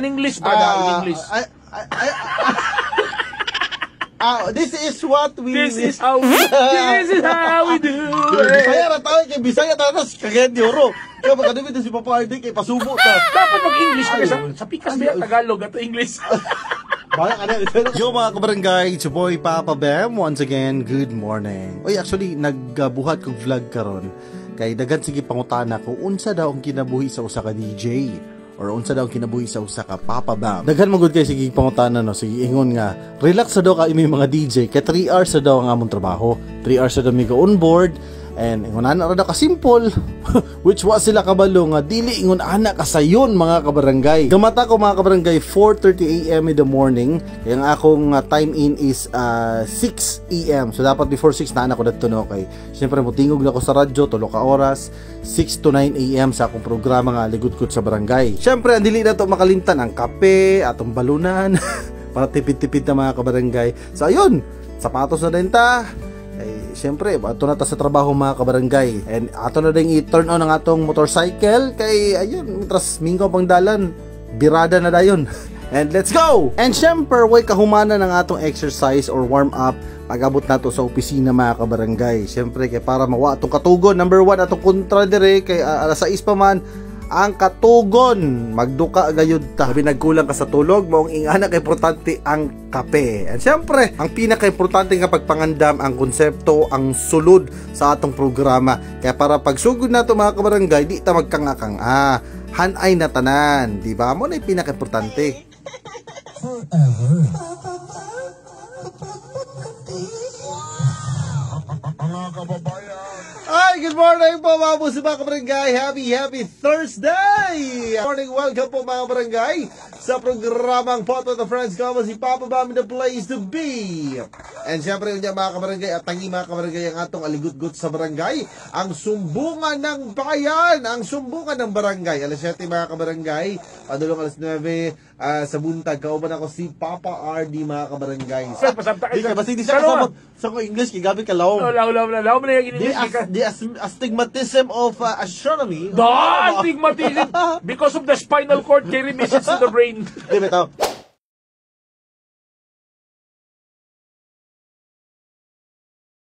In English, brother, in English. This is what we... This is how we do it. Bisaya na tayo, kay Bisaya na tayo, kagayad ni Oro. Kaya magkadamit na si Papa Arde, kay pasubo na. Dapat mag-English ka sa pikas ba Tagalog at English. Yo mga kabarangay, it's your boy Papa Bam. Once again, good morning. Oy, actually, nagbuhat kong vlog karon. Kay dagan sige pangutana kung unsa daw ang kinabuhi sa usa ka DJ or unsa daw ang kinabuhi sa usa ka Papa Bam. Daghan magud kay sige pangutana no, sige ingon nga, relax sa daw ka imi mga DJ kay 3 hours sa daw ang among trabaho. 3 hours sa daw mi go on board. And ingon ana ra ka simple which was sila kabalo nga dili ingon ana ka sayon mga kabarangay. Gamata ko mga kabarangay 4:30 AM in the morning. Kaya ang akong time in is 6 AM. So dapat before 6 na ako dito no kay. Syempre mutingog na ko sa radyo 3 ka oras 6 to 9 AM sa akong programa nga ligud-gud sa barangay. Syempre ang dili na to makalimtan ang kape, atong balunan para tipid-tipid na mga kabarangay. So ayun, sapatos na din ta. Siyempre, ato na ta sa trabaho mga kabarangay. And ato na din i-turn on ang atong motorcycle. Kay, ayun, tras minggaw pang dalan. Birada na dayon. And let's go! And siyempre, way kahumana ng atong exercise or warm up pag-abot nato sa opisina mga kabarangay. Siyempre, kay para mawa atong katugon. Number 1, atong kontra dire. Kay alas 6 pa man, ang katugon magduka gayud ta. Sabi nagkulang ka sa tulog mo, ang ingana kay importante ang kape. And syempre, ang pinaka-importante nga pagpangandam ang konsepto, ang sulod sa atong programa. Kaya para pagsugod nato mga kabarangay, di ta magkangakang hanay na tanan, di ba? Mo na pinaka-importante. Forever. Mga kababayan. Ay, good morning po mga puso mga kabarangay. Happy Thursday! Morning, welcome po mga kabarangay sa programang Photo to Friends ko si Papa Bam in the place to be. And syempre yun mga kabarangay at tangi mga kabarangay ang atong aligut-gut sa barangay. Ang sumbungan ng bayan, ang sumbungan ng barangay. Alas 7 mga kabarangay, padulong alas 9 sa buntag. Kauban ako si Papa RD mga kabarangay. Basta hindi siya kasama sa English, kigabi ka law. Law na yung English. The astigmatism of astronomy. Astigmatism because of the spinal cord carry message to the brain. Di ba ito?